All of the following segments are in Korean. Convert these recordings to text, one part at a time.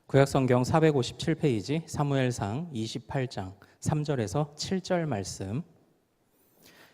구약성경 457페이지 사무엘상 28장 3절에서 7절 말씀.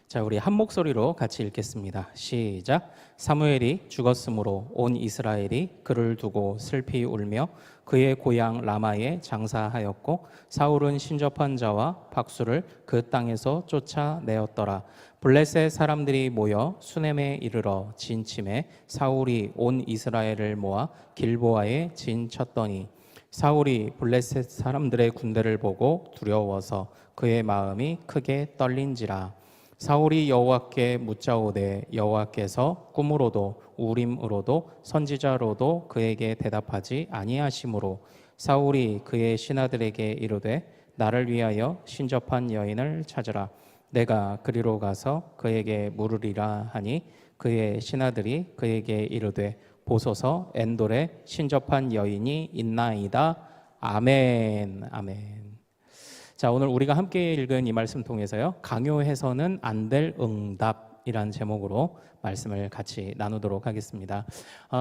자, 우리 한 목소리로 같이 읽겠습니다. 시작. 사무엘이 죽었으므로 온 이스라엘이 그를 두고 슬피 울며 그의 고향 라마에 장사하였고 사울은 신접한 자와 박수를 그 땅에서 쫓아내었더라. 블레셋 사람들이 모여 수넴에 이르러 진침해 사울이 온 이스라엘을 모아 길보아에 진쳤더니 사울이 블레셋 사람들의 군대를 보고 두려워서 그의 마음이 크게 떨린지라. 사울이 여호와께 묻자오되 여호와께서 꿈으로도 우림으로도 선지자로도 그에게 대답하지 아니하시므로 사울이 그의 신하들에게 이르되 나를 위하여 신접한 여인을 찾으라. 내가 그리로 가서 그에게 물으리라 하니 그의 신하들이 그에게 이르되 보소서 엔돌에 신접한 여인이 있나이다. 아멘. 아멘. 자, 오늘 우리가 함께 읽은 이 말씀 통해서요, 강요해서는 안 될 응답이란 제목으로 말씀을 같이 나누도록 하겠습니다.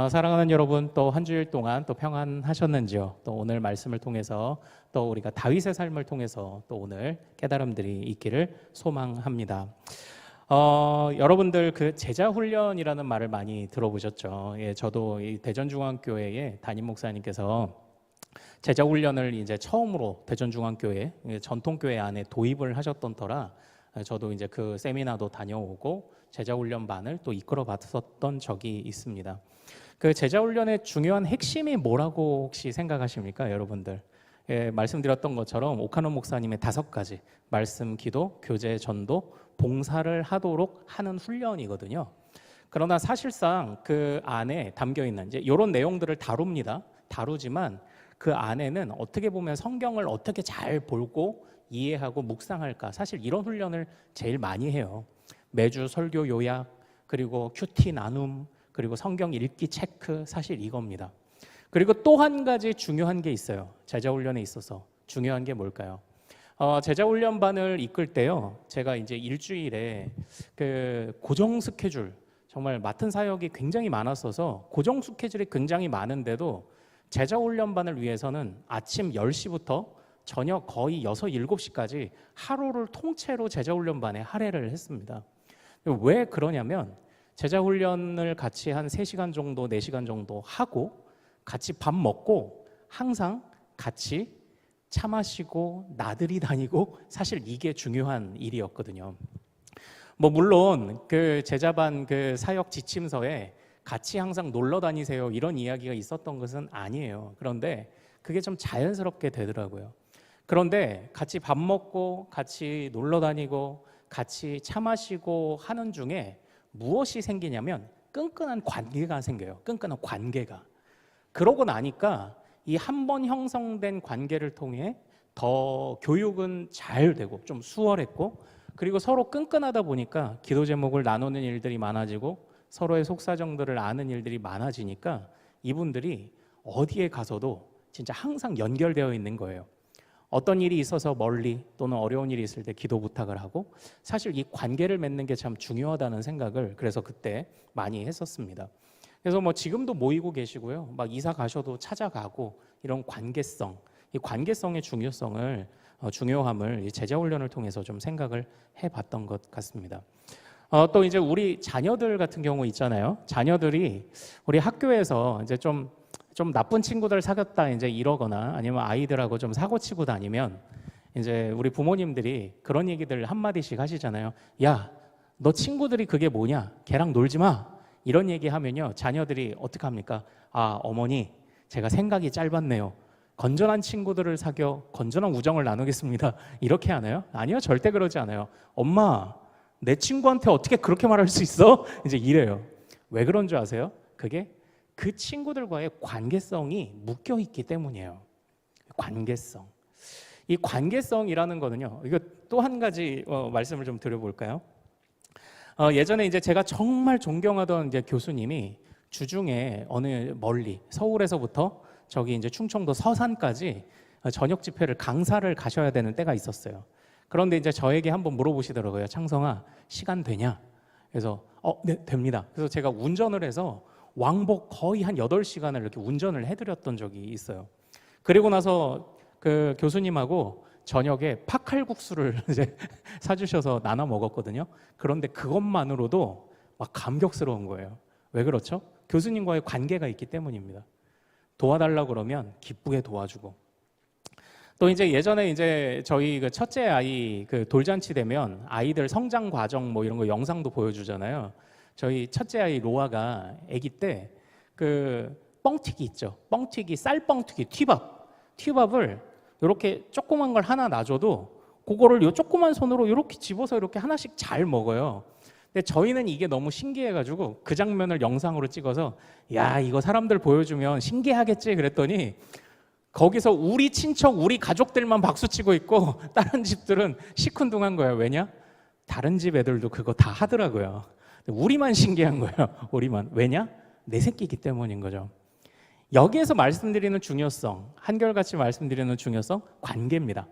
사랑하는 여러분, 또 한 주일 동안 또 평안하셨는지요? 또 오늘 말씀을 통해서 또 우리가 다윗의 삶을 통해서 또 오늘 깨달음들이 있기를 소망합니다. 여러분들 그 제자 훈련이라는 말을 많이 들어보셨죠? 예, 저도 이 대전중앙교회의 담임 목사님께서 제자 훈련을 이제 처음으로 대전중앙교회 전통교회 안에 도입을 하셨던 터라 저도 이제 그 세미나도 다녀오고 제자 훈련반을 또 이끌어 봤었던 적이 있습니다. 그 제자 훈련의 중요한 핵심이 뭐라고 혹시 생각하십니까, 여러분들? 예, 말씀드렸던 것처럼 오카노 목사님의 5가지 말씀, 기도, 교제, 전도, 봉사를 하도록 하는 훈련이거든요. 그러나 사실상 그 안에 담겨 있는 이제 이런 내용들을 다루지만 그 안에는 어떻게 보면 성경을 어떻게 잘 보고 이해하고 묵상할까, 사실 이런 훈련을 제일 많이 해요. 매주 설교 요약, 그리고 큐티 나눔, 그리고 성경 읽기 체크, 사실 이겁니다. 그리고 또 한 가지 중요한 게 있어요. 제자 훈련에 있어서 중요한 게 뭘까요? 제자 훈련반을 이끌 때요, 제가 이제 일주일에 그 고정 스케줄, 정말 맡은 사역이 굉장히 많았어서 고정 스케줄이 굉장히 많은데도 제자 훈련반을 위해서는 아침 10시부터 저녁 거의 6, 7시까지 하루를 통째로 제자 훈련반에 할애를 했습니다. 왜 그러냐면 제자 훈련을 같이 한 3시간 정도, 4시간 정도 하고 같이 밥 먹고 항상 같이 차 마시고 나들이 다니고, 사실 이게 중요한 일이었거든요. 물론 그 제자반 그 사역 지침서에 같이 항상 놀러 다니세요 이런 이야기가 있었던 것은 아니에요. 그런데 그게 좀 자연스럽게 되더라고요. 그런데 같이 밥 먹고 같이 놀러 다니고 같이 차 마시고 하는 중에 무엇이 생기냐면 끈끈한 관계가 생겨요. 끈끈한 관계가. 그러고 나니까 이 한 번 형성된 관계를 통해 더 교육은 잘 되고 좀 수월했고, 그리고 서로 끈끈하다 보니까 기도 제목을 나누는 일들이 많아지고 서로의 속사정들을 아는 일들이 많아지니까 이분들이 어디에 가서도 진짜 항상 연결되어 있는 거예요. 어떤 일이 있어서 멀리 또는 어려운 일이 있을 때 기도 부탁을 하고, 사실 이 관계를 맺는 게 참 중요하다는 생각을 그래서 그때 많이 했었습니다. 그래서 지금도 모이고 계시고요, 막 이사 가셔도 찾아가고, 이런 관계성, 이 관계성의 중요함을 이 제자 훈련을 통해서 좀 생각을 해봤던 것 같습니다. 또 이제 우리 자녀들 같은 경우 있잖아요. 자녀들이 우리 학교에서 이제 좀 나쁜 친구들 사귀었다 이제 이러거나 아니면 아이들하고 좀 사고 치고 다니면 이제 우리 부모님들이 그런 얘기들 한마디씩 하시잖아요. 야, 너 친구들이 그게 뭐냐? 걔랑 놀지 마. 이런 얘기 하면요, 자녀들이 어떻게 합니까? 아, 어머니, 제가 생각이 짧았네요. 건전한 친구들을 사귀어 건전한 우정을 나누겠습니다. 이렇게 하나요? 아니요, 절대 그러지 않아요. 엄마, 내 친구한테 어떻게 그렇게 말할 수 있어? 이제 이래요. 왜 그런 줄 아세요? 그게 그 친구들과의 관계성이 묶여 있기 때문이에요. 관계성. 이 관계성이라는 거는요, 이거 또 한 가지 말씀을 좀 드려볼까요? 예전에 이제 제가 정말 존경하던 이제 교수님이 주중에 어느 멀리 서울에서부터 저기 이제 충청도 서산까지 저녁 집회를 강사를 가셔야 되는 때가 있었어요. 그런데 이제 저에게 한번 물어보시더라고요. 창성아, 시간 되냐? 그래서 네, 됩니다. 그래서 제가 운전을 해서 왕복 거의 한 8시간을 이렇게 운전을 해드렸던 적이 있어요. 그리고 나서 그 교수님하고 저녁에 팥칼국수를 이제 사주셔서 나눠 먹었거든요. 그런데 그것만으로도 막 감격스러운 거예요. 왜 그렇죠? 교수님과의 관계가 있기 때문입니다. 도와달라고 그러면 기쁘게 도와주고. 또 이제 예전에 이제 저희 그 첫째 아이 그 돌잔치 되면 아이들 성장 과정 뭐 이런 거 영상도 보여주잖아요. 저희 첫째 아이 로아가 아기 때 그 뻥튀기 있죠. 뻥튀기, 쌀뻥튀기, 튀밥을 이렇게 조그만 걸 하나 놔줘도 그거를 요 조그만 손으로 이렇게 집어서 이렇게 하나씩 잘 먹어요. 근데 저희는 이게 너무 신기해가지고 그 장면을 영상으로 찍어서 야, 이거 사람들 보여주면 신기하겠지 그랬더니 거기서 우리 친척, 우리 가족들만 박수치고 있고 다른 집들은 시큰둥한 거예요. 왜냐? 다른 집 애들도 그거 다 하더라고요. 우리만 신기한 거예요. 우리만. 왜냐? 내 새끼이기 때문인 거죠. 여기에서 말씀드리는 중요성, 한결같이 말씀드리는 중요성, 관계입니다.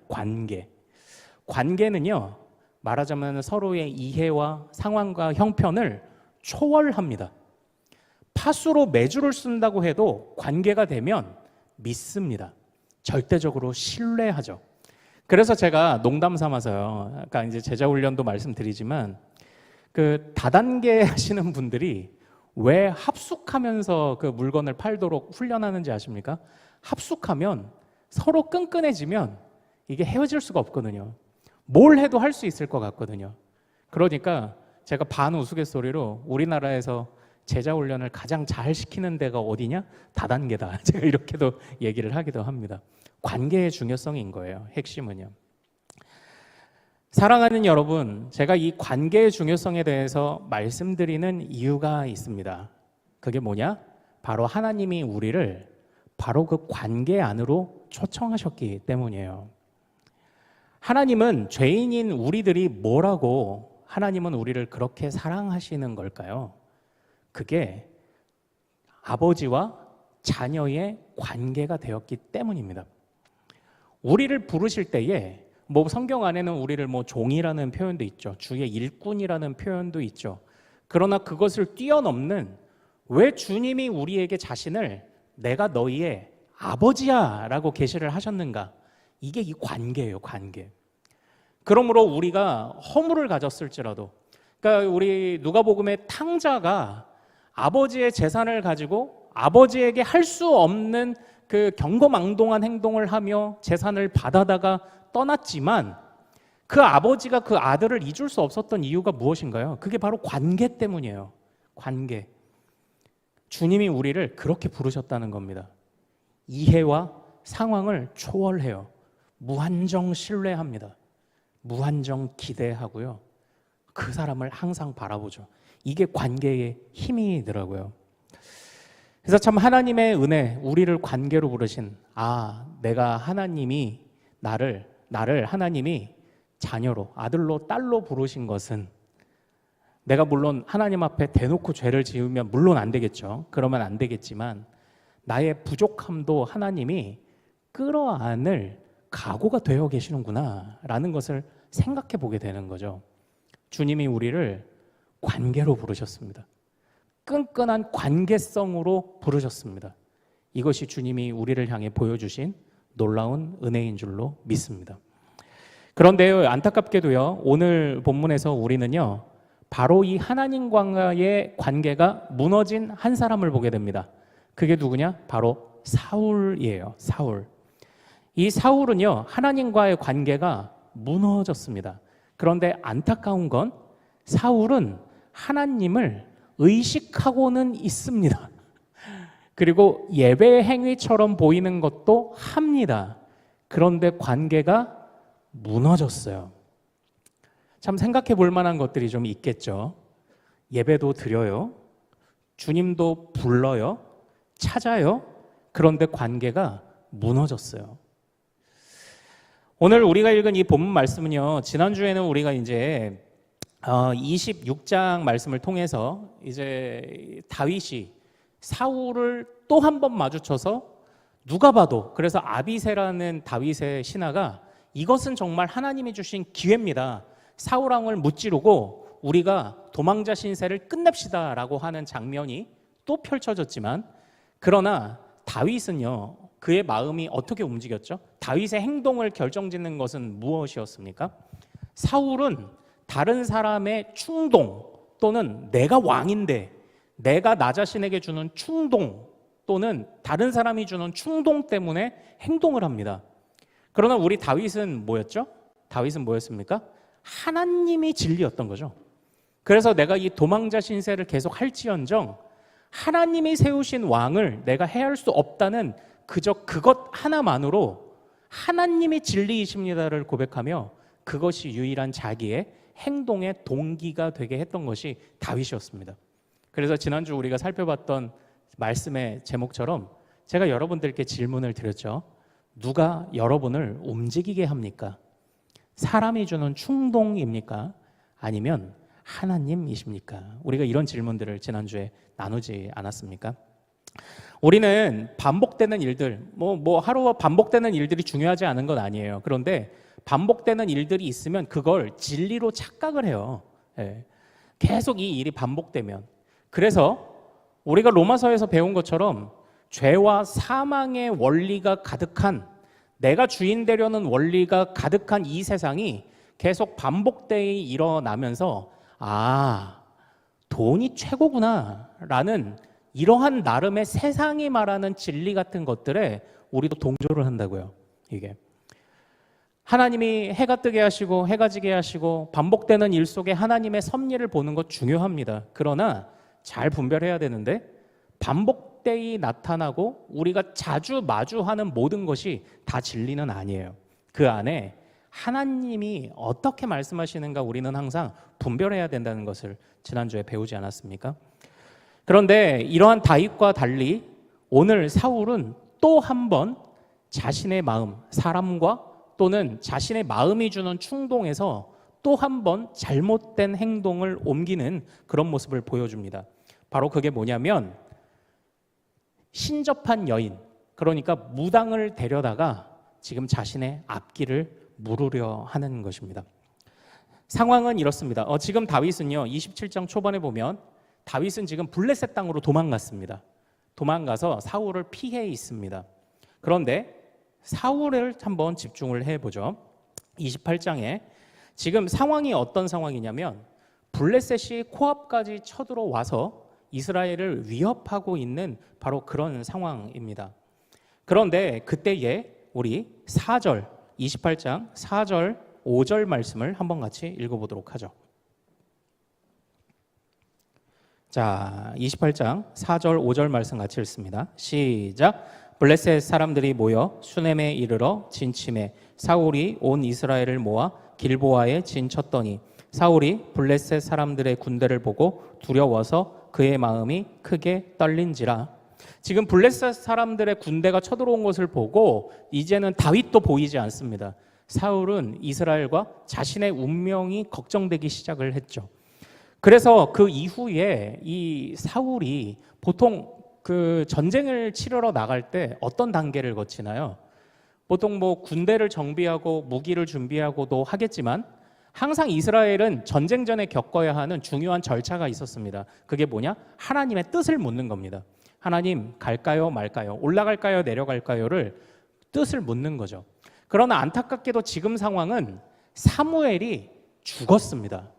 관계는요, 말하자면 서로의 이해와 상황과 형편을 초월합니다. 파수로 매주를 쓴다고 해도 관계가 되면 믿습니다. 절대적으로 신뢰하죠. 그래서 제가 농담 삼아서요, 아까 이제 제자 훈련도 말씀드리지만 그 다단계 하시는 분들이 왜 합숙하면서 그 물건을 팔도록 훈련하는지 아십니까? 합숙하면 서로 끈끈해지면 이게 헤어질 수가 없거든요. 뭘 해도 할 수 있을 것 같거든요. 그러니까 제가 반 우스갯소리로 우리나라에서 제자 훈련을 가장 잘 시키는 데가 어디냐? 다단계다. 제가 이렇게도 얘기를 하기도 합니다. 관계의 중요성인 거예요. 핵심은요. 사랑하는 여러분, 제가 이 관계의 중요성에 대해서 말씀드리는 이유가 있습니다. 그게 뭐냐? 바로 하나님이 우리를 바로 그 관계 안으로 초청하셨기 때문이에요. 하나님은 죄인인 우리들이 뭐라고 하나님은 우리를 그렇게 사랑하시는 걸까요? 그게 아버지와 자녀의 관계가 되었기 때문입니다. 우리를 부르실 때에 뭐 성경 안에는 우리를 뭐 종이라는 표현도 있죠. 주의 일꾼이라는 표현도 있죠. 그러나 그것을 뛰어넘는 왜 주님이 우리에게 자신을 내가 너희의 아버지야 라고 계시를 하셨는가? 이게 이 관계예요, 관계. 그러므로 우리가 허물을 가졌을지라도, 그러니까 우리 누가복음의 탕자가 아버지의 재산을 가지고 아버지에게 할 수 없는 그 경거망동한 행동을 하며 재산을 받아다가 떠났지만 그 아버지가 그 아들을 잊을 수 없었던 이유가 무엇인가요? 그게 바로 관계 때문이에요. 관계. 주님이 우리를 그렇게 부르셨다는 겁니다. 이해와 상황을 초월해요. 무한정 신뢰합니다. 무한정 기대하고요. 그 사람을 항상 바라보죠. 이게 관계의 힘이더라고요. 그래서 참 하나님의 은혜, 우리를 관계로 부르신, 내가 하나님이 나를 하나님이 자녀로, 아들로, 딸로 부르신 것은 내가 물론 하나님 앞에 대놓고 죄를 지으면 물론 안 되겠죠. 그러면 안 되겠지만 나의 부족함도 하나님이 끌어안을 각오가 되어 계시는구나 라는 것을 생각해 보게 되는 거죠. 주님이 우리를 관계로 부르셨습니다. 끈끈한 관계성으로 부르셨습니다. 이것이 주님이 우리를 향해 보여주신 놀라운 은혜인 줄로 믿습니다. 그런데요, 안타깝게도요, 오늘 본문에서 우리는요, 바로 이 하나님과의 관계가 무너진 한 사람을 보게 됩니다. 그게 누구냐? 바로 사울이에요. 사울. 이 사울은요, 하나님과의 관계가 무너졌습니다. 그런데 안타까운 건 사울은 하나님을 의식하고는 있습니다. 그리고 예배 행위처럼 보이는 것도 합니다. 그런데 관계가 무너졌어요. 참 생각해 볼 만한 것들이 좀 있겠죠. 예배도 드려요. 주님도 불러요. 찾아요. 그런데 관계가 무너졌어요. 오늘 우리가 읽은 이 본문 말씀은요, 지난주에는 우리가 이제 26장 말씀을 통해서 이제 다윗이 사울을 또 한 번 마주쳐서 누가 봐도, 그래서 아비새라는 다윗의 신하가 이것은 정말 하나님이 주신 기회입니다. 사울 왕을 무찌르고 우리가 도망자 신세를 끝냅시다 라고 하는 장면이 또 펼쳐졌지만, 그러나 다윗은요 그의 마음이 어떻게 움직였죠? 다윗의 행동을 결정짓는 것은 무엇이었습니까? 사울은 다른 사람의 충동 또는 내가 왕인데 내가 나 자신에게 주는 충동 또는 다른 사람이 주는 충동 때문에 행동을 합니다. 그러나 우리 다윗은 뭐였죠? 다윗은 뭐였습니까? 하나님이 진리였던 거죠. 그래서 내가 이 도망자 신세를 계속 할지언정 하나님이 세우신 왕을 내가 해할 수 없다는 그저 그것 하나만으로 하나님이 진리이십니다를 고백하며 그것이 유일한 자기의 행동의 동기가 되게 했던 것이 다윗이었습니다. 그래서 지난주 우리가 살펴봤던 말씀의 제목처럼 제가 여러분들께 질문을 드렸죠. 누가 여러분을 움직이게 합니까? 사람이 주는 충동입니까? 아니면 하나님이십니까? 우리가 이런 질문들을 지난주에 나누지 않았습니까? 우리는 반복되는 일들, 하루 반복되는 일들이 중요하지 않은 건 아니에요. 그런데 반복되는 일들이 있으면 그걸 진리로 착각을 해요. 계속 이 일이 반복되면. 그래서 우리가 로마서에서 배운 것처럼 죄와 사망의 원리가 가득한, 내가 주인 되려는 원리가 가득한 이 세상이 계속 반복되어 일어나면서 돈이 최고구나 라는 이러한 나름의 세상이 말하는 진리 같은 것들에 우리도 동조를 한다고요. 이게 하나님이 해가 뜨게 하시고 해가 지게 하시고 반복되는 일 속에 하나님의 섭리를 보는 것 중요합니다. 그러나 잘 분별해야 되는데 반복되이 나타나고 우리가 자주 마주하는 모든 것이 다 진리는 아니에요. 그 안에 하나님이 어떻게 말씀하시는가 우리는 항상 분별해야 된다는 것을 지난주에 배우지 않았습니까? 그런데 이러한 다윗과 달리 오늘 사울은 또 한 번 자신의 마음, 사람과 또는 자신의 마음이 주는 충동에서 또 한 번 잘못된 행동을 옮기는 그런 모습을 보여줍니다. 바로 그게 뭐냐면 신접한 여인, 그러니까 무당을 데려다가 지금 자신의 앞길을 물으려 하는 것입니다. 상황은 이렇습니다. 지금 다윗은요 27장 초반에 보면 다윗은 지금 블레셋 땅으로 도망갔습니다. 도망가서 사울을 피해 있습니다. 그런데 사울을 한번 집중을 해보죠. 28장에 지금 상황이 어떤 상황이냐면 블레셋이 코앞까지 쳐들어와서 이스라엘을 위협하고 있는 바로 그런 상황입니다. 그런데 그때에 우리 4절, 28장 4절, 5절 말씀을 한번 같이 읽어보도록 하죠. 자, 28장 4절, 5절 말씀 같이 읽습니다. 시작. 블레셋 사람들이 모여 수넴에 이르러 진침해 사울이 온 이스라엘을 모아 길보아에 진쳤더니 사울이 블레셋 사람들의 군대를 보고 두려워서 그의 마음이 크게 떨린지라. 지금 블레셋 사람들의 군대가 쳐들어온 것을 보고 이제는 다윗도 보이지 않습니다. 사울은 이스라엘과 자신의 운명이 걱정되기 시작을 했죠. 그래서 그 이후에 이 사울이 보통 그 전쟁을 치르러 나갈 때 어떤 단계를 거치나요? 보통 군대를 정비하고 무기를 준비하고도 하겠지만 항상 이스라엘은 전쟁 전에 겪어야 하는 중요한 절차가 있었습니다. 그게 뭐냐? 하나님의 뜻을 묻는 겁니다. 하나님 갈까요 말까요? 올라갈까요 내려갈까요를 뜻을 묻는 거죠. 그러나 안타깝게도 지금 상황은 사무엘이 죽었습니다.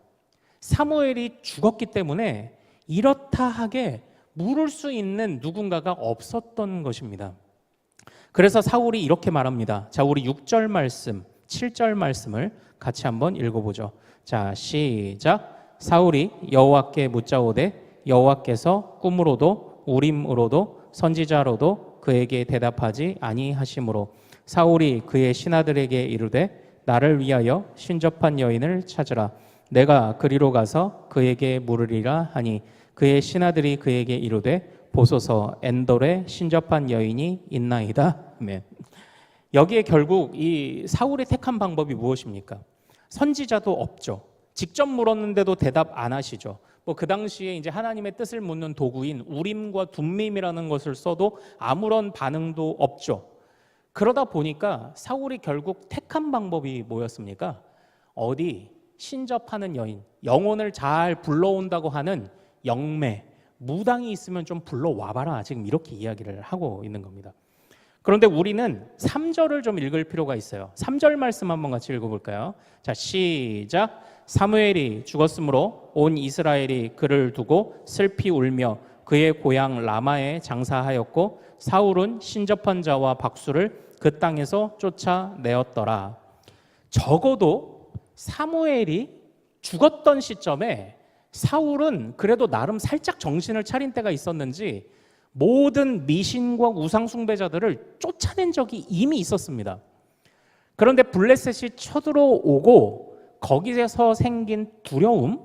사무엘이 죽었기 때문에 이렇다 하게 물을 수 있는 누군가가 없었던 것입니다. 그래서 사울이 이렇게 말합니다. 자, 우리 6절 말씀, 7절 말씀을 같이 한번 읽어보죠. 자, 시작. 사울이 여호와께 묻자오되 여호와께서 꿈으로도 우림으로도 선지자로도 그에게 대답하지 아니하시므로 사울이 그의 신하들에게 이르되 나를 위하여 신접한 여인을 찾으라. 내가 그리로 가서 그에게 물으리라 하니 그의 신하들이 그에게 이르되 보소서 엔돌에 신접한 여인이 있나이다. 아멘. 여기에 결국 이 사울이 택한 방법이 무엇입니까? 선지자도 없죠. 직접 물었는데도 대답 안 하시죠. 그 당시에 이제 하나님의 뜻을 묻는 도구인 우림과 둠밈이라는 것을 써도 아무런 반응도 없죠. 그러다 보니까 사울이 결국 택한 방법이 뭐였습니까? 어디 신접하는 여인, 영혼을 잘 불러온다고 하는 영매, 무당이 있으면 좀 불러와봐라. 지금 이렇게 이야기를 하고 있는 겁니다. 그런데 우리는 3절을 좀 읽을 필요가 있어요. 3절 말씀 한번 같이 읽어볼까요? 자, 시작. 사무엘이 죽었으므로 온 이스라엘이 그를 두고 슬피 울며 그의 고향 라마에 장사하였고 사울은 신접한 자와 박수를 그 땅에서 쫓아내었더라. 적어도 사무엘이 죽었던 시점에 사울은 그래도 나름 살짝 정신을 차린 때가 있었는지 모든 미신과 우상 숭배자들을 쫓아낸 적이 이미 있었습니다. 그런데 블레셋이 쳐들어오고 거기에서 생긴 두려움,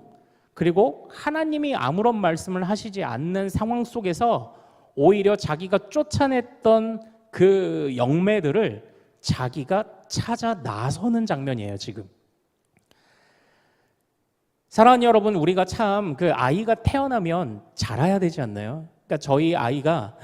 그리고 하나님이 아무런 말씀을 하시지 않는 상황 속에서 오히려 자기가 쫓아냈던 그 영매들을 자기가 찾아 나서는 장면이에요, 지금. 사랑하는 여러분, 우리가 참 그 아이가 태어나면 자라야 되지 않나요? 그러니까 저희 아이가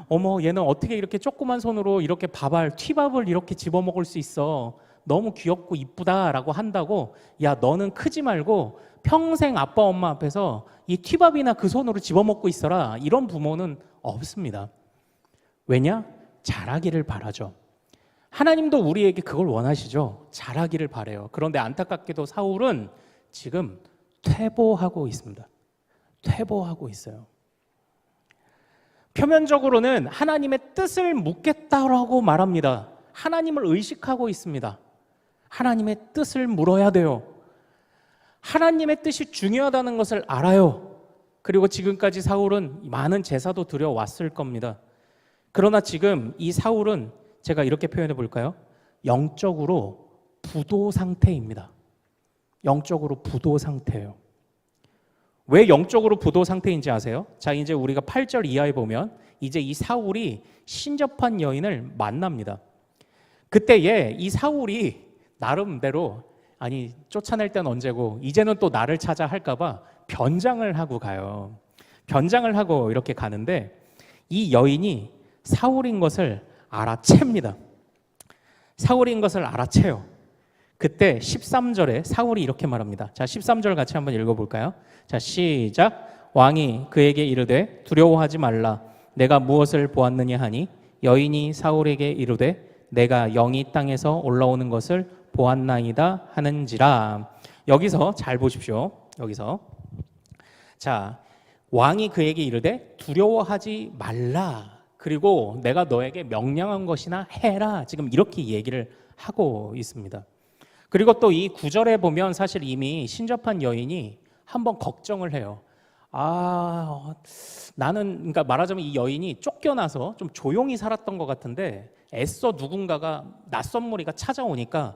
어머 얘는 어떻게 이렇게 조그만 손으로 이렇게 튀밥을 이렇게 집어먹을 수 있어, 너무 귀엽고 이쁘다라고 한다고 야 너는 크지 말고 평생 아빠 엄마 앞에서 이 튀밥이나 그 손으로 집어먹고 있어라, 이런 부모는 없습니다. 왜냐? 자라기를 바라죠. 하나님도 우리에게 그걸 원하시죠. 자라기를 바라요. 그런데 안타깝게도 사울은 지금 퇴보하고 있습니다. 퇴보하고 있어요. 표면적으로는 하나님의 뜻을 묻겠다라고 말합니다. 하나님을 의식하고 있습니다. 하나님의 뜻을 물어야 돼요. 하나님의 뜻이 중요하다는 것을 알아요. 그리고 지금까지 사울은 많은 제사도 드려왔을 겁니다. 그러나 지금 이 사울은 제가 이렇게 표현해 볼까요? 영적으로 부도 상태입니다. 영적으로 부도 상태예요. 왜 영적으로 부도 상태인지 아세요? 자, 이제 우리가 8절 이하에 보면 이제 이 사울이 신접한 여인을 만납니다. 그때에 이 사울이 나름대로 아니 쫓아낼 땐 언제고 이제는 또 나를 찾아 할까봐 변장을 하고 가요. 변장을 하고 이렇게 가는데 이 여인이 사울인 것을 알아챕니다. 사울인 것을 알아채요. 그때 13절에 사울이 이렇게 말합니다. 자, 13절 같이 한번 읽어볼까요? 자, 시작. 왕이 그에게 이르되 두려워하지 말라. 내가 무엇을 보았느냐 하니 여인이 사울에게 이르되 내가 영이 땅에서 올라오는 것을 보았나이다 하는지라. 여기서 잘 보십시오. 여기서 자, 왕이 그에게 이르되 두려워하지 말라. 그리고 내가 너에게 명령한 것이나 해라. 지금 이렇게 얘기를 하고 있습니다. 그리고 또 이 9절에 보면 사실 이미 신접한 여인이 한번 걱정을 해요. 나는 그러니까 말하자면 이 여인이 쫓겨나서 좀 조용히 살았던 것 같은데 애써 누군가가 낯선 무리가 찾아오니까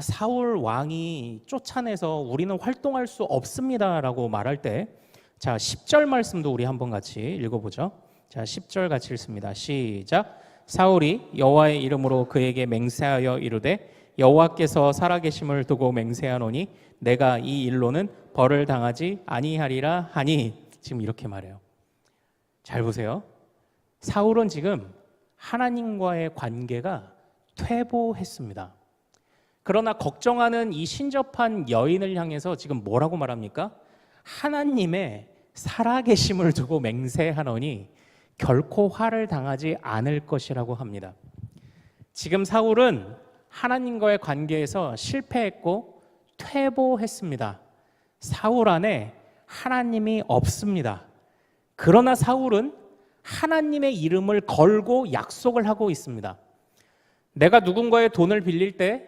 사울 왕이 쫓아내서 우리는 활동할 수 없습니다라고 말할 때 자, 10절 말씀도 우리 한번 같이 읽어보죠. 자, 10절 같이 읽습니다. 시작. 사울이 여호와의 이름으로 그에게 맹세하여 이르되 여호와께서 살아계심을 두고 맹세하노니 내가 이 일로는 벌을 당하지 아니하리라 하니. 지금 이렇게 말해요. 잘 보세요. 사울은 지금 하나님과의 관계가 퇴보했습니다. 그러나 걱정하는 이 신접한 여인을 향해서 지금 뭐라고 말합니까? 하나님의 살아계심을 두고 맹세하노니 결코 화를 당하지 않을 것이라고 합니다. 지금 사울은 하나님과의 관계에서 실패했고 퇴보했습니다. 사울 안에 하나님이 없습니다. 그러나 사울은 하나님의 이름을 걸고 약속을 하고 있습니다. 내가 누군가의 돈을 빌릴 때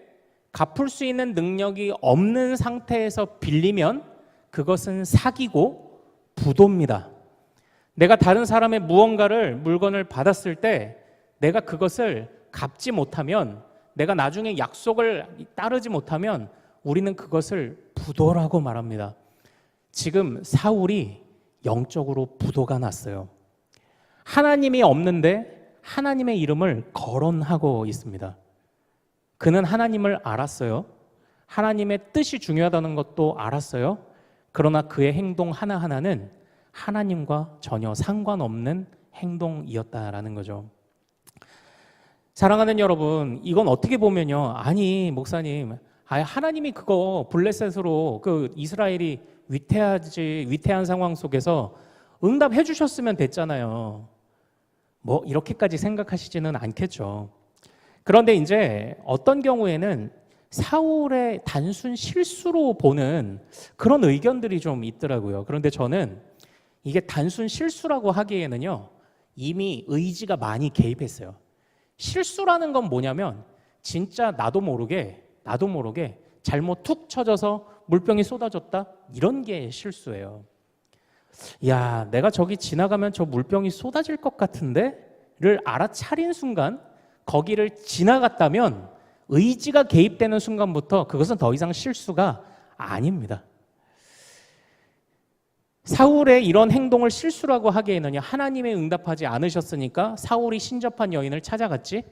갚을 수 있는 능력이 없는 상태에서 빌리면 그것은 사기고 부도입니다. 내가 다른 사람의 물건을 받았을 때 내가 그것을 갚지 못하면, 내가 나중에 약속을 따르지 못하면 우리는 그것을 부도라고 말합니다. 지금 사울이 영적으로 부도가 났어요. 하나님이 없는데 하나님의 이름을 거론하고 있습니다. 그는 하나님을 알았어요. 하나님의 뜻이 중요하다는 것도 알았어요. 그러나 그의 행동 하나하나는 하나님과 전혀 상관없는 행동이었다라는 거죠. 사랑하는 여러분, 이건 어떻게 보면요, 아니 목사님, 하나님이 그거 블레셋으로 그 이스라엘이 위태한 상황 속에서 응답해 주셨으면 됐잖아요. 뭐 이렇게까지 생각하시지는 않겠죠. 그런데 이제 어떤 경우에는 사울의 단순 실수로 보는 그런 의견들이 좀 있더라고요. 그런데 저는 이게 단순 실수라고 하기에는요, 이미 의지가 많이 개입했어요. 실수라는 건 뭐냐면 진짜 나도 모르게 잘못 툭 쳐져서 물병이 쏟아졌다, 이런 게 실수예요. 야, 내가 저기 지나가면 저 물병이 쏟아질 것 같은데를 알아차린 순간, 거기를 지나갔다면 의지가 개입되는 순간부터 그것은 더 이상 실수가 아닙니다. 사울의 이런 행동을 실수라고 하기에는요, 하나님의 응답하지 않으셨으니까 사울이 신접한 여인을 찾아갔지.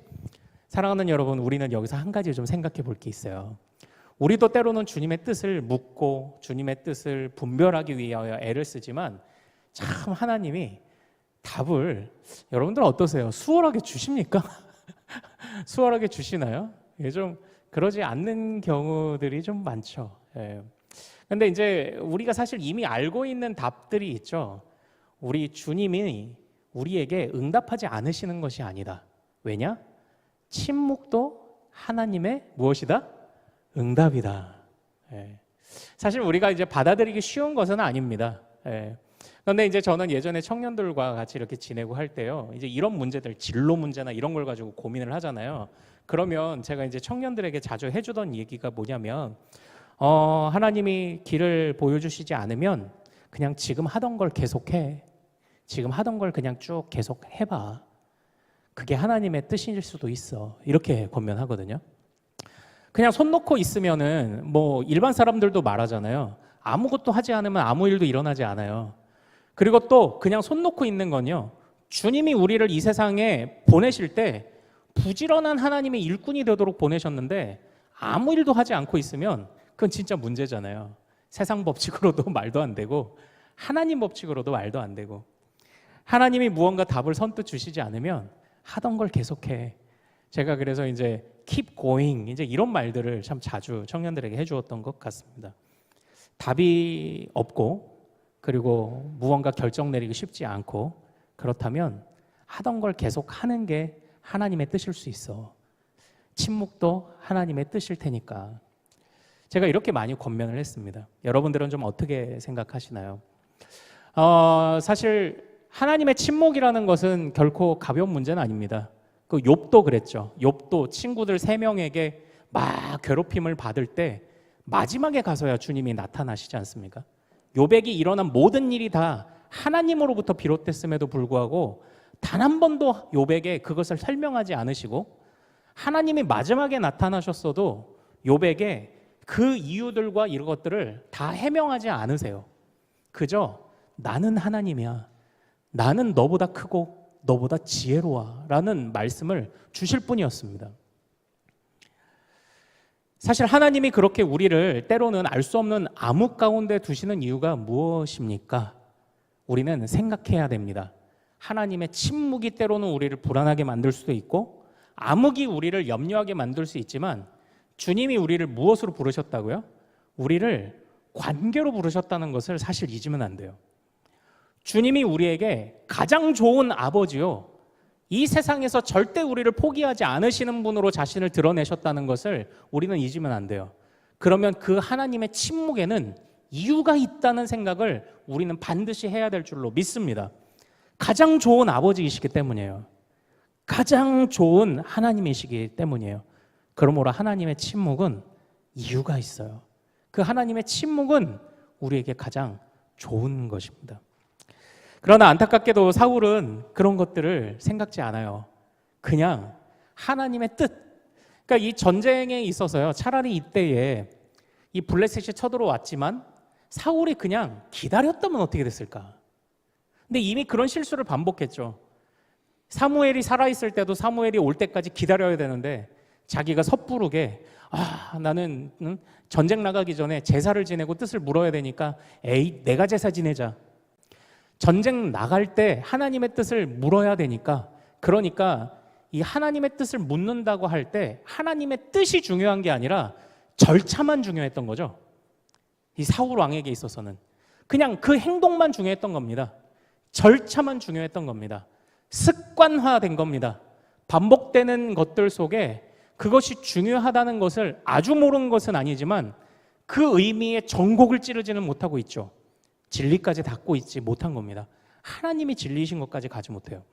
사랑하는 여러분, 우리는 여기서 한 가지 좀 생각해 볼 게 있어요. 우리도 때로는 주님의 뜻을 묻고 주님의 뜻을 분별하기 위하여 애를 쓰지만, 참 하나님이 답을, 여러분들 어떠세요? 수월하게 주십니까? 수월하게 주시나요? 좀 그러지 않는 경우들이 좀 많죠. 근데 이제 우리가 사실 이미 알고 있는 답들이 있죠. 우리 주님이 우리에게 응답하지 않으시는 것이 아니다. 왜냐? 침묵도 하나님의 무엇이다? 응답이다. 사실 우리가 이제 받아들이기 쉬운 것은 아닙니다. 그런데 이제 저는 예전에 청년들과 같이 이렇게 지내고 할 때요, 이제 이런 문제들, 진로 문제나 이런 걸 가지고 고민을 하잖아요. 그러면 제가 이제 청년들에게 자주 해주던 얘기가 뭐냐면, 하나님이 길을 보여주시지 않으면 그냥 지금 하던 걸 계속해. 지금 하던 걸 그냥 쭉 계속 해봐. 그게 하나님의 뜻일 수도 있어. 이렇게 권면하거든요. 그냥 손 놓고 있으면은 뭐 일반 사람들도 말하잖아요. 아무것도 하지 않으면 아무 일도 일어나지 않아요. 그리고 또 그냥 손 놓고 있는 건요, 주님이 우리를 이 세상에 보내실 때 부지런한 하나님의 일꾼이 되도록 보내셨는데 아무 일도 하지 않고 있으면 그건 진짜 문제잖아요. 세상 법칙으로도 말도 안 되고 하나님 법칙으로도 말도 안 되고, 하나님이 무언가 답을 선뜻 주시지 않으면 하던 걸 계속해. 제가 그래서 이제 keep going, 이제 이런 말들을 참 자주 청년들에게 해주었던 것 같습니다. 답이 없고 그리고 무언가 결정 내리기 쉽지 않고, 그렇다면 하던 걸 계속 하는 게 하나님의 뜻일 수 있어. 침묵도 하나님의 뜻일 테니까. 제가 이렇게 많이 권면을 했습니다. 여러분들은 좀 어떻게 생각하시나요? 사실 하나님의 침묵이라는 것은 결코 가벼운 문제는 아닙니다. 그 욥도 그랬죠. 욥도 친구들 3명에게 막 괴롭힘을 받을 때 마지막에 가서야 주님이 나타나시지 않습니까? 욥에게 일어난 모든 일이 다 하나님으로부터 비롯됐음에도 불구하고 단 한 번도 욥에게 그것을 설명하지 않으시고, 하나님이 마지막에 나타나셨어도 욥에게 그 이유들과 이런 것들을 다 해명하지 않으세요. 그저 나는 하나님이야, 나는 너보다 크고 너보다 지혜로워 라는 말씀을 주실 뿐이었습니다. 사실 하나님이 그렇게 우리를 때로는 알 수 없는 암흑 가운데 두시는 이유가 무엇입니까? 우리는 생각해야 됩니다. 하나님의 침묵이 때로는 우리를 불안하게 만들 수도 있고, 암흑이 우리를 염려하게 만들 수 있지만, 주님이 우리를 무엇으로 부르셨다고요? 우리를 관계로 부르셨다는 것을 사실 잊으면 안 돼요. 주님이 우리에게 가장 좋은 아버지요, 이 세상에서 절대 우리를 포기하지 않으시는 분으로 자신을 드러내셨다는 것을 우리는 잊으면 안 돼요. 그러면 그 하나님의 침묵에는 이유가 있다는 생각을 우리는 반드시 해야 될 줄로 믿습니다. 가장 좋은 아버지이시기 때문이에요. 가장 좋은 하나님이시기 때문이에요. 그러므로 하나님의 침묵은 이유가 있어요. 그 하나님의 침묵은 우리에게 가장 좋은 것입니다. 그러나 안타깝게도 사울은 그런 것들을 생각지 않아요. 그냥 하나님의 뜻. 그러니까 이 전쟁에 있어서요, 차라리 이때에 이 블레셋이 쳐들어왔지만 사울이 그냥 기다렸다면 어떻게 됐을까? 근데 이미 그런 실수를 반복했죠. 사무엘이 살아있을 때도 사무엘이 올 때까지 기다려야 되는데 자기가 섣부르게 나는 전쟁 나가기 전에 제사를 지내고 뜻을 물어야 되니까 내가 제사 지내자. 전쟁 나갈 때 하나님의 뜻을 물어야 되니까, 그러니까 이 하나님의 뜻을 묻는다고 할 때 하나님의 뜻이 중요한 게 아니라 절차만 중요했던 거죠. 이 사울 왕에게 있어서는 그냥 그 행동만 중요했던 겁니다. 절차만 중요했던 겁니다. 습관화된 겁니다. 반복되는 것들 속에 그것이 중요하다는 것을 아주 모르는 것은 아니지만 그 의미의 전곡을 찌르지는 못하고 있죠. 진리까지 닫고 있지 못한 겁니다. 하나님이 진리이신 것까지 가지 못해요.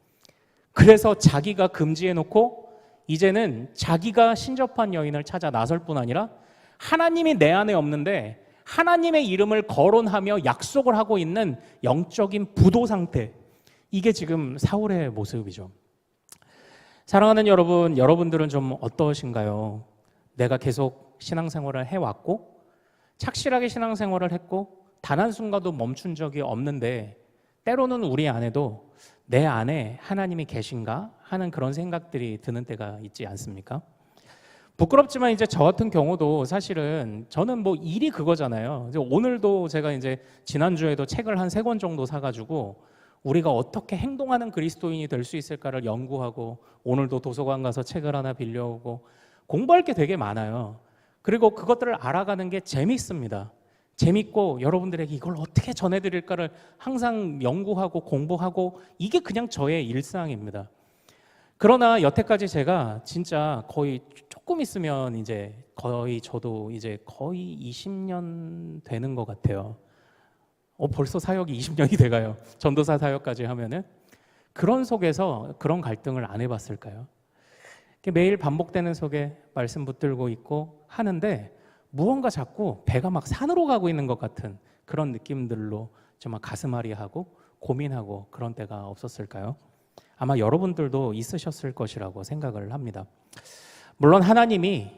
그래서 자기가 금지해놓고 이제는 자기가 신접한 여인을 찾아 나설 뿐 아니라 하나님이 내 안에 없는데 하나님의 이름을 거론하며 약속을 하고 있는 영적인 부도 상태, 이게 지금 사울의 모습이죠. 사랑하는 여러분, 여러분들은 좀 어떠신가요? 내가 계속 신앙생활을 해왔고 착실하게 신앙생활을 했고 단 한순간도 멈춘 적이 없는데 때로는 우리 안에도 내 안에 하나님이 계신가 하는 그런 생각들이 드는 때가 있지 않습니까? 부끄럽지만 이제 저 같은 경우도 사실은 저는 뭐 일이 그거잖아요. 오늘도 제가 이제 지난주에도 책을 한 3권 정도 사가지고 우리가 어떻게 행동하는 그리스도인이 될 수 있을까를 연구하고 오늘도 도서관 가서 책을 하나 빌려오고 공부할 게 되게 많아요. 그리고 그것들을 알아가는 게 재밌습니다. 재밌고 여러분들에게 이걸 어떻게 전해드릴까를 항상 연구하고 공부하고 이게 그냥 저의 일상입니다. 그러나 여태까지 제가 진짜 거의 조금 있으면 이제 거의 저도 이제 거의 20년 되는 것 같아요. 벌써 사역이 20년이 돼가요. 전도사 사역까지 하면은. 그런 속에서 그런 갈등을 안 해봤을까요? 매일 반복되는 속에 말씀 붙들고 있고 하는데 무언가 자꾸 배가 막 산으로 가고 있는 것 같은 그런 느낌들로 정말 가슴앓이하고 고민하고 그런 때가 없었을까요? 아마 여러분들도 있으셨을 것이라고 생각을 합니다. 물론 하나님이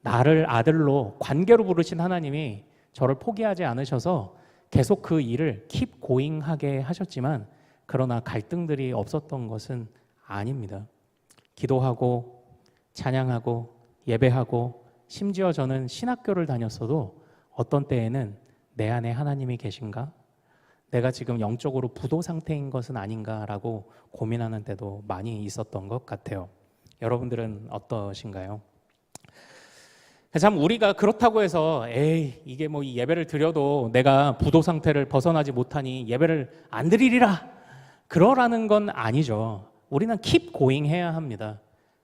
나를 아들로 관계로 부르신 하나님이 저를 포기하지 않으셔서 계속 그 일을 keep going 하게 하셨지만 그러나 갈등들이 없었던 것은 아닙니다. 기도하고 찬양하고 예배하고 심지어 저는 신학교를 다녔어도 어떤 때에는 내 안에 하나님이 계신가? 내가 지금 영적으로 부도 상태인 것은 아닌가라고 고민하는 때도 많이 있었던 것 같아요. 여러분들은 어떠신가요? 참 우리가 그렇다고 해서 이게 뭐 이 예배를 드려도 내가 부도 상태를 벗어나지 못하니 예배를 안 드리리라 그러라는 건 아니죠. 우리는 keep going 해야 합니다.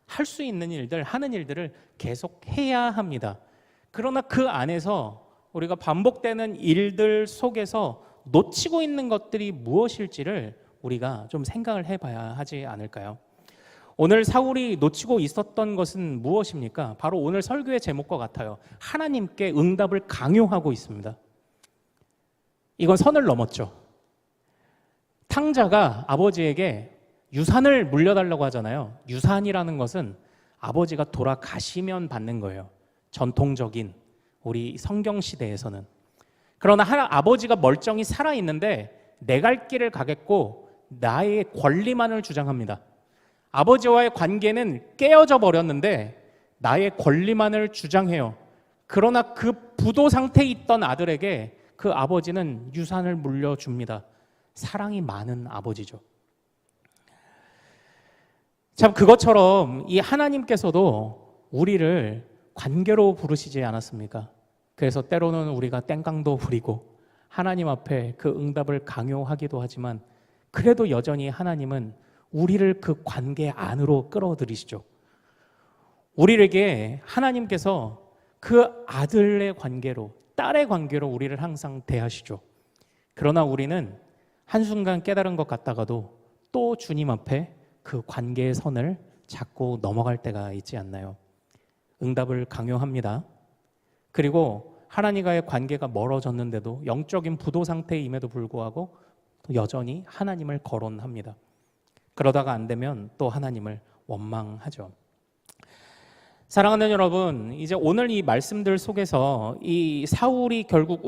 할 수 있는 일들, 하는 일들을 계속 해야 합니다. 그러나 그 안에서 우리가 반복되는 일들 속에서 놓치고 있는 것들이 무엇일지를 우리가 좀 생각을 해봐야 하지 않을까요? 오늘 사울이 놓치고 있었던 것은 무엇입니까? 바로 오늘 설교의 제목과 같아요. 하나님께 응답을 강요하고 있습니다. 이건 선을 넘었죠. 탕자가 아버지에게 유산을 물려달라고 하잖아요. 유산이라는 것은 아버지가 돌아가시면 받는 거예요. 전통적인 우리 성경 시대에서는. 그러나 아버지가 멀쩡히 살아있는데 내 갈 길을 가겠고 나의 권리만을 주장합니다. 아버지와의 관계는 깨어져 버렸는데 나의 권리만을 주장해요. 그러나 그 부도 상태에 있던 아들에게 그 아버지는 유산을 물려줍니다. 사랑이 많은 아버지죠. 참 그것처럼 이 하나님께서도 우리를 관계로 부르시지 않았습니까? 그래서 때로는 우리가 땡깡도 부리고 하나님 앞에 그 응답을 강요하기도 하지만 그래도 여전히 하나님은 우리를 그 관계 안으로 끌어들이시죠. 우리에게 하나님께서 그 아들의 관계로, 딸의 관계로 우리를 항상 대하시죠. 그러나 우리는 한순간 깨달은 것 같다가도 또 주님 앞에 그 관계의 선을 잡고 넘어갈 때가 있지 않나요? 응답을 강요합니다. 그리고 하나님과의 관계가 멀어졌는데도 영적인 부도 상태임에도 불구하고 여전히 하나님을 거론합니다. 그러다가 안 되면 또 하나님을 원망하죠. 사랑하는 여러분, 이제 오늘 이 말씀들 속에서 이 사울이 결국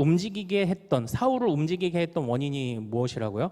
사울을 움직이게 했던 원인이 무엇이라고요?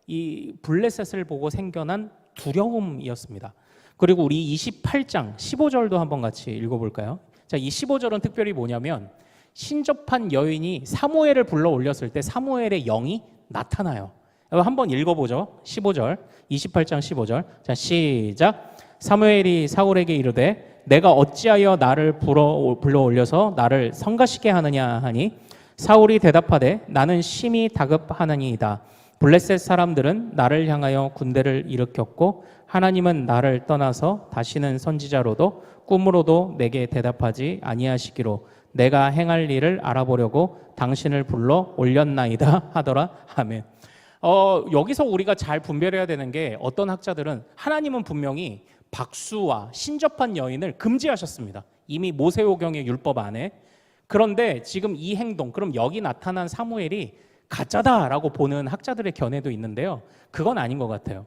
이 블레셋을 보고 생겨난 두려움이었습니다. 그리고 우리 28장 15절도 한번 같이 읽어볼까요? 자, 이 15절은 특별히 뭐냐면 신접한 여인이 사무엘을 불러 올렸을 때 사무엘의 영이 나타나요. 한번 읽어보죠. 15절, 28장 15절. 자, 시작. 사무엘이 사울에게 이르되 내가 어찌하여 나를 불러 올려서 나를 성가시게 하느냐 하니 사울이 대답하되 나는 심히 다급하나니이다. 블레셋 사람들은 나를 향하여 군대를 일으켰고 하나님은 나를 떠나서 다시는 선지자로도 꿈으로도 내게 대답하지 아니하시기로 내가 행할 일을 알아보려고 당신을 불러 올렸나이다 하더라. 아멘. 여기서 우리가 잘 분별해야 되는 게 어떤 학자들은 하나님은 분명히 박수와 신접한 여인을 금지하셨습니다. 이미 모세오경의 율법 안에. 그런데 지금 이 행동, 그럼 여기 나타난 사무엘이 가짜다라고 보는 학자들의 견해도 있는데요. 그건 아닌 것 같아요.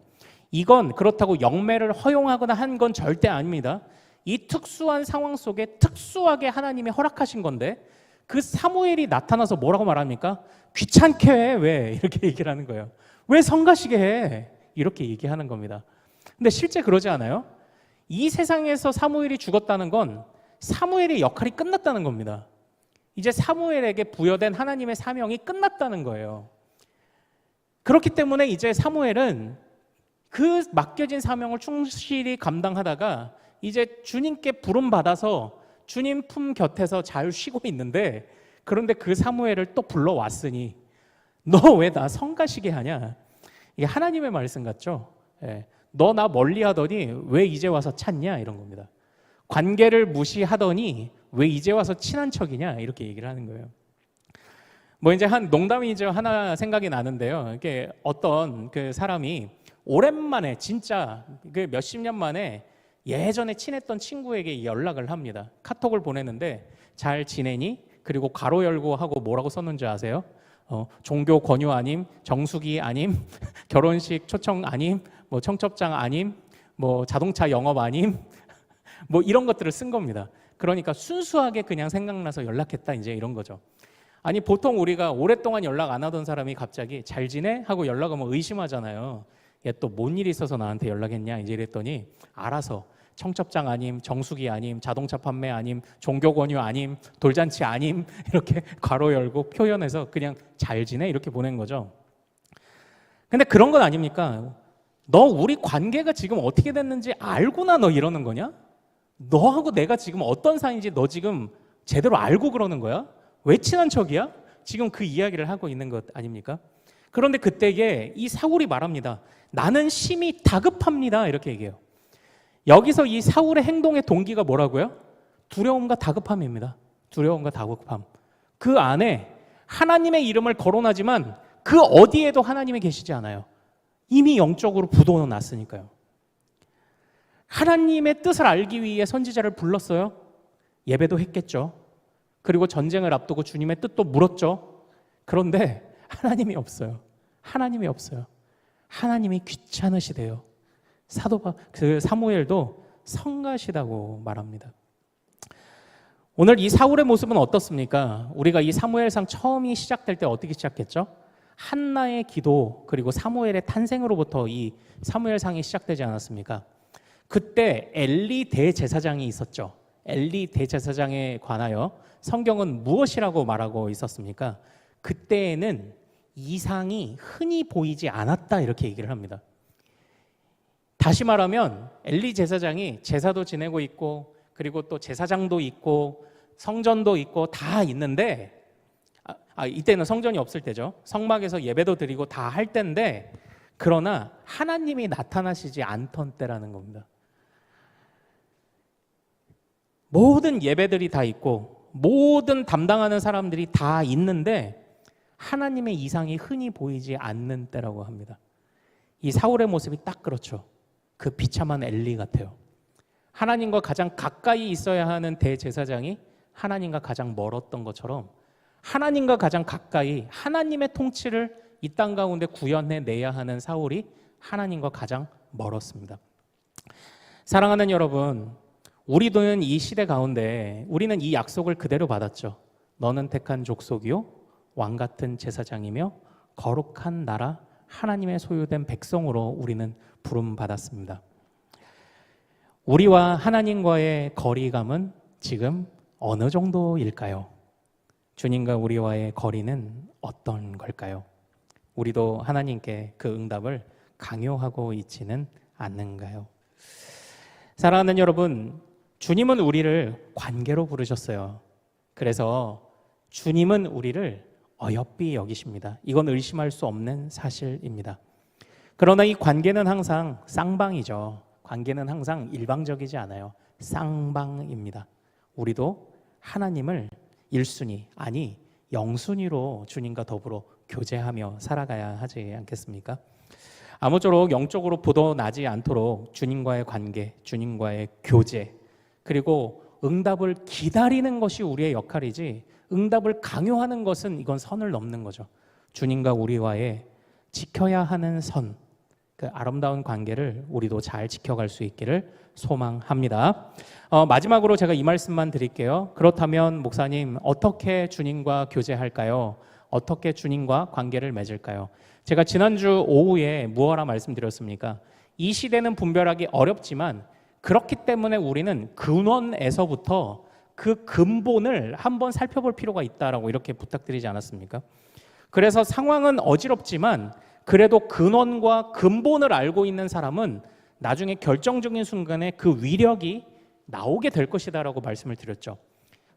이건 그렇다고 영매를 허용하거나 한 건 절대 아닙니다. 이 특수한 상황 속에 특수하게 하나님이 허락하신 건데 그 사무엘이 나타나서 뭐라고 말합니까? 귀찮게 해. 왜? 이렇게 얘기를 하는 거예요. 왜 성가시게 해? 이렇게 얘기하는 겁니다. 근데 실제 그러지 않아요? 이 세상에서 사무엘이 죽었다는 건 사무엘의 역할이 끝났다는 겁니다. 이제 사무엘에게 부여된 하나님의 사명이 끝났다는 거예요. 그렇기 때문에 이제 사무엘은 그 맡겨진 사명을 충실히 감당하다가 이제 주님께 부름받아서 주님 품 곁에서 잘 쉬고 있는데, 그런데 그 사무엘을 또 불러왔으니 너 왜 나 성가시게 하냐? 이게 하나님의 말씀 같죠? 너 나 멀리 하더니 왜 이제 와서 찾냐? 이런 겁니다. 관계를 무시하더니 왜 이제 와서 친한 척이냐? 이렇게 얘기를 하는 거예요. 뭐 이제 한 농담이 이제 하나 생각이 나는데요. 이게 어떤 그 사람이 오랜만에 진짜 그 몇십 년 만에 예전에 친했던 친구에게 연락을 합니다. 카톡을 보내는데 잘 지내니? 그리고 괄호 열고 하고 뭐라고 썼는지 아세요? 종교 권유 아님, 정수기 아님, 결혼식 초청 아님, 뭐 청첩장 아님, 뭐 자동차 영업 아님, 뭐 이런 것들을 쓴 겁니다. 그러니까 순수하게 그냥 생각나서 연락했다, 이제 이런 거죠. 아니 보통 우리가 오랫동안 연락 안 하던 사람이 갑자기 잘 지내? 하고 연락하면 의심하잖아요. 얘 또 뭔 일이 있어서 나한테 연락했냐? 이제 이랬더니 알아서 청첩장 아님, 정수기 아님, 자동차 판매 아님, 종교 권유 아님, 돌잔치 아님, 이렇게 괄호 열고 표현해서 그냥 잘 지내? 이렇게 보낸 거죠. 근데 그런 건 아닙니까? 너 우리 관계가 지금 어떻게 됐는지 알고나 너 이러는 거냐? 너하고 내가 지금 어떤 사이인지 너 지금 제대로 알고 그러는 거야? 왜 친한 척이야? 지금 그 이야기를 하고 있는 것 아닙니까? 그런데 그때에 이 사울이 말합니다. 나는 심히 다급합니다. 이렇게 얘기해요. 여기서 이 사울의 행동의 동기가 뭐라고요? 두려움과 다급함입니다. 두려움과 다급함. 그 안에 하나님의 이름을 거론하지만 그 어디에도 하나님이 계시지 않아요. 이미 영적으로 부도는 났으니까요. 하나님의 뜻을 알기 위해 선지자를 불렀어요. 예배도 했겠죠. 그리고 전쟁을 앞두고 주님의 뜻도 물었죠. 그런데 하나님이 없어요. 하나님이 없어요. 하나님이 귀찮으시대요. 그 사무엘도 성가시다고 말합니다. 오늘 이 사울의 모습은 어떻습니까? 우리가 이 사무엘상 처음이 시작될 때 어떻게 시작했죠? 한나의 기도 그리고 사무엘의 탄생으로부터 이 사무엘상이 시작되지 않았습니까? 그때 엘리 대제사장이 있었죠. 엘리 대제사장에 관하여 성경은 무엇이라고 말하고 있었습니까? 그때에는 이상이 흔히 보이지 않았다, 이렇게 얘기를 합니다. 다시 말하면 엘리 제사장이 제사도 지내고 있고 그리고 또 제사장도 있고 성전도 있고 다 있는데, 이때는 성전이 없을 때죠. 성막에서 예배도 드리고 다 할 때인데, 그러나 하나님이 나타나시지 않던 때라는 겁니다. 모든 예배들이 다 있고 모든 담당하는 사람들이 다 있는데 하나님의 이상이 흔히 보이지 않는 때라고 합니다. 이 사울의 모습이 딱 그렇죠. 그 비참한 엘리 같아요. 하나님과 가장 가까이 있어야 하는 대제사장이 하나님과 가장 멀었던 것처럼 하나님과 가장 가까이 하나님의 통치를 이 땅 가운데 구현해내야 하는 사울이 하나님과 가장 멀었습니다. 사랑하는 여러분, 우리는 이 시대 가운데 우리는 이 약속을 그대로 받았죠. 너는 택한 족속이요 왕 같은 제사장이며 거룩한 나라 하나님의 소유된 백성으로 우리는 부름받았습니다. 우리와 하나님과의 거리감은 지금 어느 정도일까요? 주님과 우리와의 거리는 어떤 걸까요? 우리도 하나님께 그 응답을 강요하고 있지는 않는가요? 사랑하는 여러분, 주님은 우리를 관계로 부르셨어요. 그래서 주님은 우리를 어여삐 여기십니다. 이건 의심할 수 없는 사실입니다. 그러나 이 관계는 항상 쌍방이죠. 관계는 항상 일방적이지 않아요. 쌍방입니다. 우리도 하나님을 1순위, 아니 0순위로 주님과 더불어 교제하며 살아가야 하지 않겠습니까? 아무쪼록 영적으로 부도나지 않도록 주님과의 관계, 주님과의 교제, 그리고 응답을 기다리는 것이 우리의 역할이지 응답을 강요하는 것은 이건 선을 넘는 거죠. 주님과 우리와의 지켜야 하는 선, 그 아름다운 관계를 우리도 잘 지켜갈 수 있기를 소망합니다. 마지막으로 제가 이 말씀만 드릴게요. 그렇다면 목사님, 어떻게 주님과 교제할까요? 어떻게 주님과 관계를 맺을까요? 제가 지난주 오후에 무엇라 말씀드렸습니까? 이 시대는 분별하기 어렵지만 그렇기 때문에 우리는 근원에서부터 그 근본을 한번 살펴볼 필요가 있다라고 이렇게 부탁드리지 않았습니까? 그래서 상황은 어지럽지만 그래도 근원과 근본을 알고 있는 사람은 나중에 결정적인 순간에 그 위력이 나오게 될 것이다라고 말씀을 드렸죠.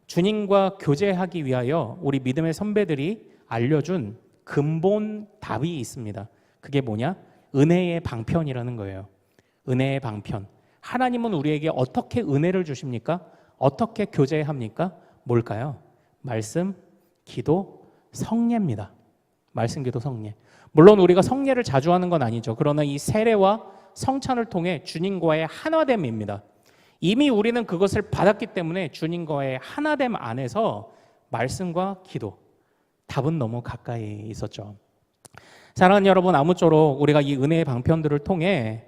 주님과 교제하기 위하여 우리 믿음의 선배들이 알려준 근본 답이 있습니다. 그게 뭐냐? 은혜의 방편이라는 거예요. 은혜의 방편. 하나님은 우리에게 어떻게 은혜를 주십니까? 어떻게 교제합니까? 뭘까요? 말씀, 기도, 성례입니다. 말씀, 기도, 성례. 물론 우리가 성례를 자주 하는 건 아니죠. 그러나 이 세례와 성찬을 통해 주님과의 하나됨입니다. 이미 우리는 그것을 받았기 때문에 주님과의 하나됨 안에서 말씀과 기도, 답은 너무 가까이 있었죠. 사랑하는 여러분, 아무쪼록 우리가 이 은혜의 방편들을 통해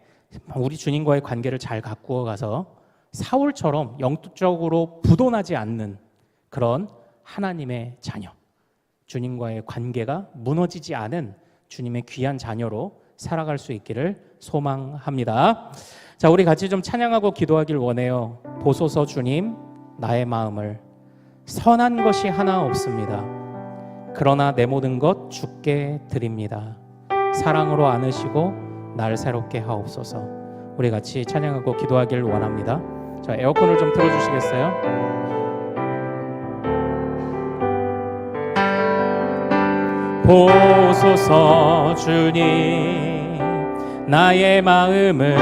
우리 주님과의 관계를 잘 가꾸어 가서 사울처럼 영적으로 부도나지 않는 그런 하나님의 자녀, 주님과의 관계가 무너지지 않은 주님의 귀한 자녀로 살아갈 수 있기를 소망합니다. 자, 우리 같이 좀 찬양하고 기도하길 원해요. 보소서 주님, 나의 마음을. 선한 것이 하나 없습니다. 그러나 내 모든 것 주께 드립니다. 사랑으로 안으시고 날 새롭게 하옵소서. 우리 같이 찬양하고 기도하길 원합니다. 자, 에어컨을 좀 틀어주시겠어요? 보소서 주님, 나의 마음을.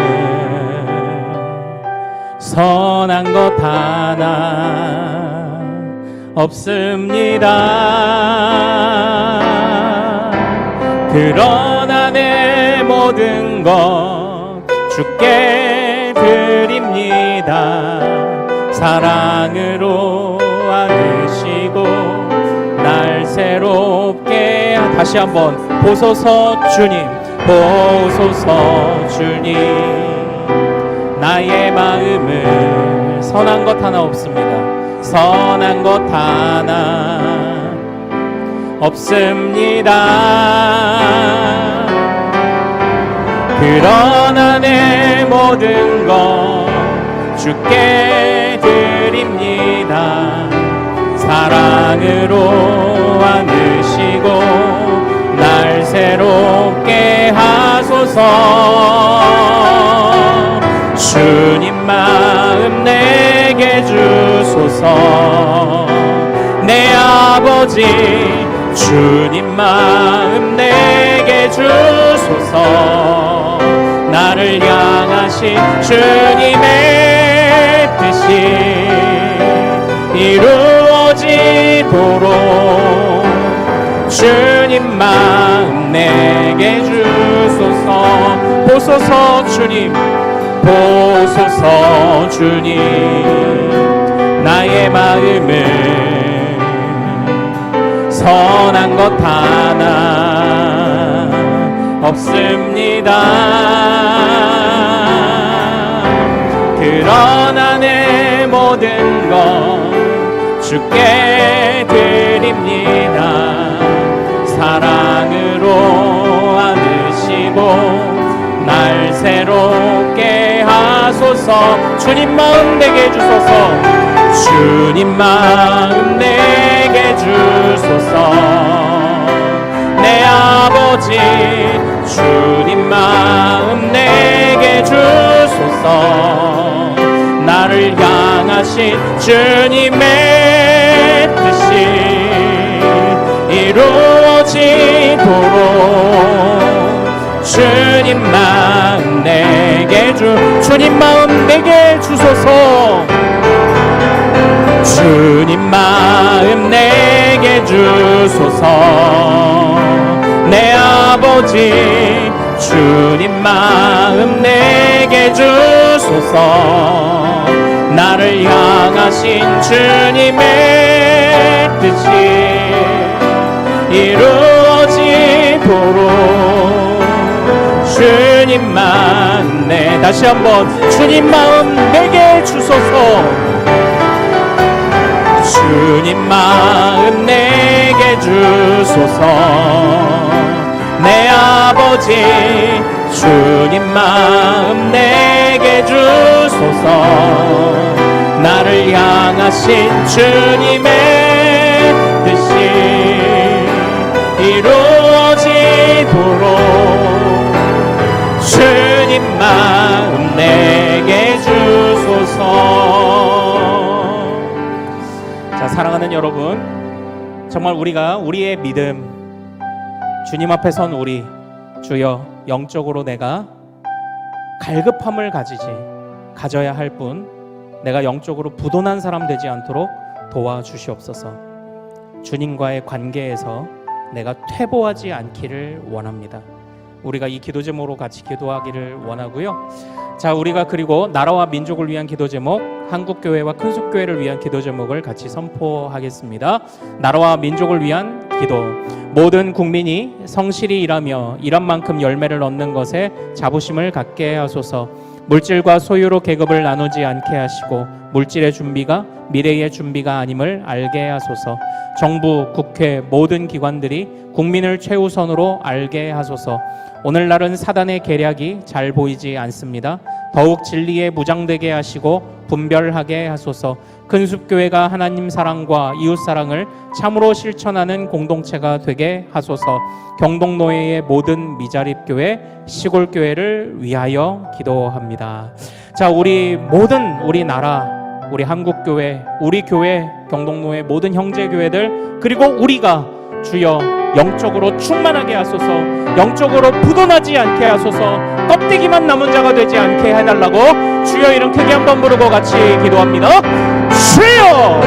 선한 것 하나 없습니다. 그러나 내 모든 것 주께 드립니다. 사랑으로 안으시고 날 새롭게. 다시 한번 보소서 주님, 보소서 주님, 나의 마음을. 선한 것 하나 없습니다. 선한 것 하나 없습니다. 그러나 내 모든 것 주께 드립니다. 사랑으로 안으시고 날 새롭게 하소서. 주님 마음 내게 주소서. 내 아버지 주님 마음 내게 주소서. 나를 향하신 주님의 뜻이 이루어지도록 주님 마음 내게 주소서. 보소서 주님, 보소서 주님, 나의 마음을. 선한 것 하나 없습니다. 그러나 내 모든 것 주께 드립니다. 사랑으로 안으시고 날 새롭게 하소서. 주님 마음 내게 주소서. 주님 마음 내게 주소서. 내 아버지 주님 마음 내게 주소서. 나를 향하신 주님의 뜻이 이루어지도록 주님 마음 내게 주님 마음 내게 주소서. 주님 마음 내게 주소서. 내 아버지 주님 마음 내게 주소서. 나를 향하신 주님의 뜻이 이루어지도록 주님 마음 다시 한번 주님 마음 내게 주소서. 주님 마음 내게 주소서. 내 아버지 주님 마음 내게 주소서. 나를 향하신 주님의 뜻이 이루어지도록 주님 마음 내게 주소서. 자, 사랑하는 여러분, 정말 우리가 우리의 믿음, 주님 앞에 선 우리, 주여 영적으로 내가 갈급함을 가져야 할 뿐 내가 영적으로 부도난 사람 되지 않도록 도와주시옵소서. 주님과의 관계에서 내가 퇴보하지 않기를 원합니다. 우리가 이 기도 제목으로 같이 기도하기를 원하고요. 자, 우리가 그리고 나라와 민족을 위한 기도 제목, 한국교회와 큰숲교회를 위한 기도 제목을 같이 선포하겠습니다. 나라와 민족을 위한 기도. 모든 국민이 성실히 일하며 일한 만큼 열매를 얻는 것에 자부심을 갖게 하소서. 물질과 소유로 계급을 나누지 않게 하시고 물질의 준비가 미래의 준비가 아님을 알게 하소서. 정부, 국회 모든 기관들이 국민을 최우선으로 알게 하소서. 오늘날은 사단의 계략이 잘 보이지 않습니다. 더욱 진리에 무장되게 하시고 분별하게 하소서. 큰숲교회가 하나님 사랑과 이웃 사랑을 참으로 실천하는 공동체가 되게 하소서. 경동노예의 모든 미자립교회, 시골교회를 위하여 기도합니다. 자, 우리 모든 우리 나라, 우리 한국교회, 우리 교회, 경동노예 모든 형제교회들, 그리고 우리가 주여 영적으로 충만하게 하소서. 영적으로 부도나지 않게 하소서. 껍데기만 남은 자가 되지 않게 해달라고 주여 이름 크게 한번 부르고 같이 기도합니다. 주여!